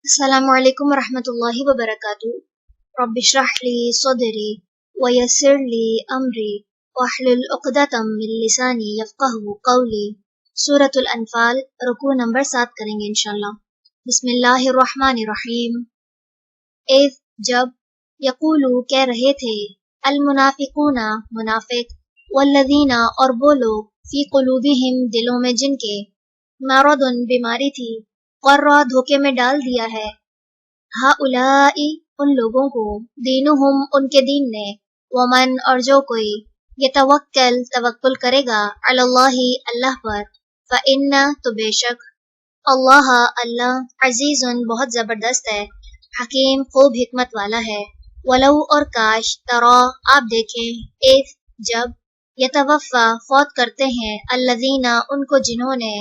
السلام علیکم ورحمۃ اللہ وبرکاتہ۔ رب اشرح لی صدری ویسر لی امری واحلل عقدۃ من لسانی یفقہوا قولی۔ سورۃ الانفال، رکوع نمبر 7 کریں گے انشاءاللہ۔ بسم اللہ الرحمن الرحیم۔ اذ جب، یقولو کہہ رہے تھے، المنافقون منافق، والذین اور وہ لوگ، فی قلوبہم دلوں میں جن کے، مرض بیماری تھی، غرہ دھوکے میں ڈال دیا ہے، ہؤلاء ان لوگوں کو، دینہم ان کے دین نے، ومن اور جو کوئی، یتوکل توکل کرے گا، علی اللہ اللہ پر، فإن تو بے شک، اللہ اللہ عزیز بہت زبردست ہے، حکیم خوب حکمت والا ہے، ولو اور کاش، ترا آپ دیکھیں، اذ جب، یتوفا فوت کرتے ہیں، الذین ان کو جنہوں نے،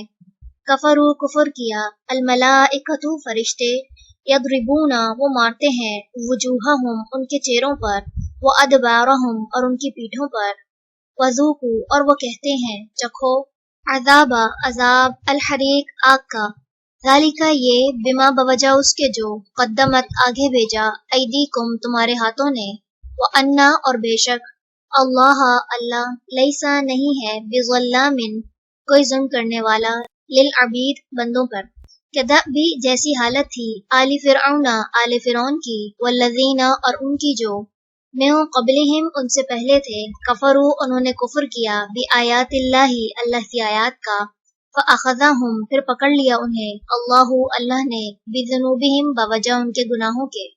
کفروا کفر کیا، الملائکۃ فرشتے، یضربون وہ مارتے ہیں، وجوہہم ان کے چہروں پر، وادبارہم اور ان کی پیٹھوں پر، وذوقوا اور وہ کہتے ہیں چکھو، عذاب عذاب، الحریق آگ کا، ذالک یہ، بما بوجہ اس کے جو، قدمت آگے بھیجا، ایدیکم تمہارے ہاتھوں نے، وانا اور بے شک، اللہ اللہ، لیسا نہیں ہے، بظلام کوئی ظلم کرنے والا، للعبید بندوں پر، کدأبی جیسی حالت تھی، آل فرعون آل فرعون کی، والذین اور ان کی جو، من قبلہم ان سے پہلے تھے، کفروا انہوں نے کفر کیا، بآیات اللہ اللہ کی آیات کا، فأخذہم پھر پکڑ لیا انہیں، اللہ اللہ نے، بذنوبہم بوجہ ان کے گناہوں کے،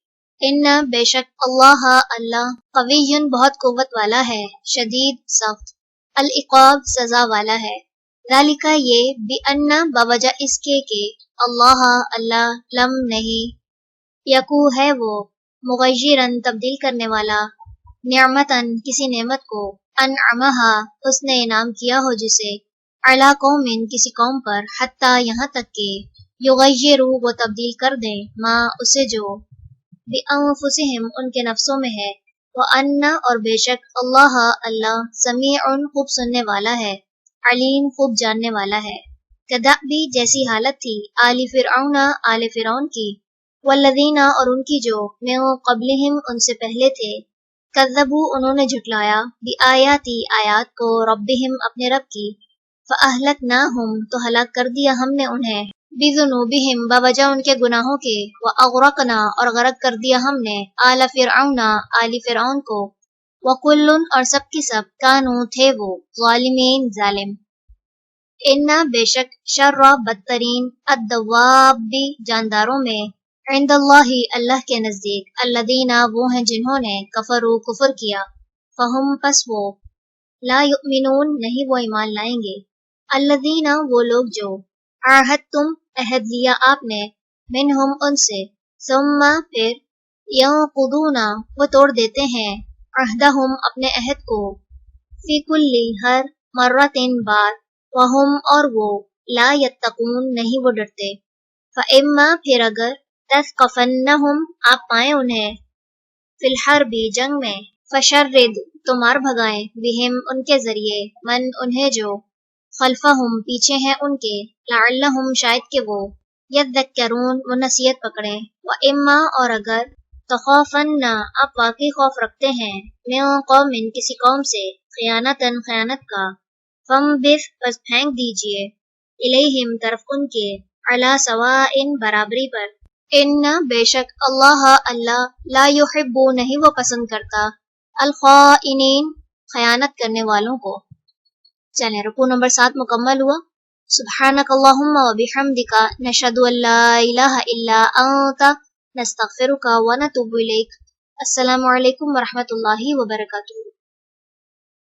ان بے شک اللہ اللہ، قوی بہت قوت والا ہے، شدید سخت، العقاب سزا والا ہے، ذالک یہ، بأن بوجہ اس کے کہ، اللہ اللہ، لم نہیں، یکو ہے وہ، مغیرن تبدیل کرنے والا، نعمتن کسی نعمت کو، انعمہا اس نے انعام کیا ہو جسے، علی قوم کسی قوم پر، حتی یہاں تک کہ، یغیروا وہ تبدیل کر دیں، ما اسے جو، بانفسہم ان کے نفسوں میں ہے، وان اور بے شک، اللہ اللہ، سمیع خوب سننے والا ہے، علیم خوب جاننے والا ہے، کدأبی جیسی حالت تھی، آل فرعون آل فرعون کی، والذین اور ان کی جو، من قبلہم ان سے پہلے تھے، کذبوا انہوں نے جھٹلایا، بآیاتی آیات کو، ربہم اپنے رب کی، فأہلکناہم تو ہلاک کر دیا ہم نے انہیں، بذنوبہم بوجہ ان کے گناہوں کے، وأغرقنا اور غرق کر دیا ہم نے، آل فرعون آل فرعون کو، وکل اور سب کی سب، کانوا تھے وہ، ظالمین ظالم، ان بے شک، شر بدترین، الدواب جانداروں میں، عند اللہ اللہ کے نزدیک، الذین وہ ہیں جنہوں نے، کفروا کفر کیا، فہم پس وہ، لا یؤمنون نہیں وہ ایمان لائیں گے، الذین وہ لوگ جو، عاہدتم عہد لیا آپ نے، منہم ان سے، ثم پھر، ینقضون وہ توڑ دیتے ہیں، عہدہم اپنے عہد کو، فی کل ہر مرۃ بار، وہم اور وہ، لا یتقون نہیں وہ ڈرتے، فاما پھر اگر، تثقفنہم آپ پائیں انہیں، فی الحرب جنگ میں، فشرد تو مار بھگائیں، بہم ان کے ذریعے، من انہیں جو، خلفہم پیچھے ہیں ان کے، لعلہم شاید کہ وہ، یذکرون وہ نصیحت پکڑیں، واما اور اگر، تخافن آپ واقعی خوف رکھتے ہیں، من قوم کسی قوم سے، خیانتن خیانت کا، فانبذ پس پھینک دیجئے، الیہم طرف ان کے، علی سواء برابری پر، ان بے شک اللہ اللہ، لا یحب نہیں وہ پسند کرتا، الخائنین خیانت کرنے والوں کو۔ چلیں رکوع نمبر 7 مکمل ہوا۔ سبحانک اللہم و بحمدک، نشہد ان لا الہ الا انت، نستغفرک و نتوب الیک۔ السلام علیکم ورحمۃ اللہ وبرکاتہ۔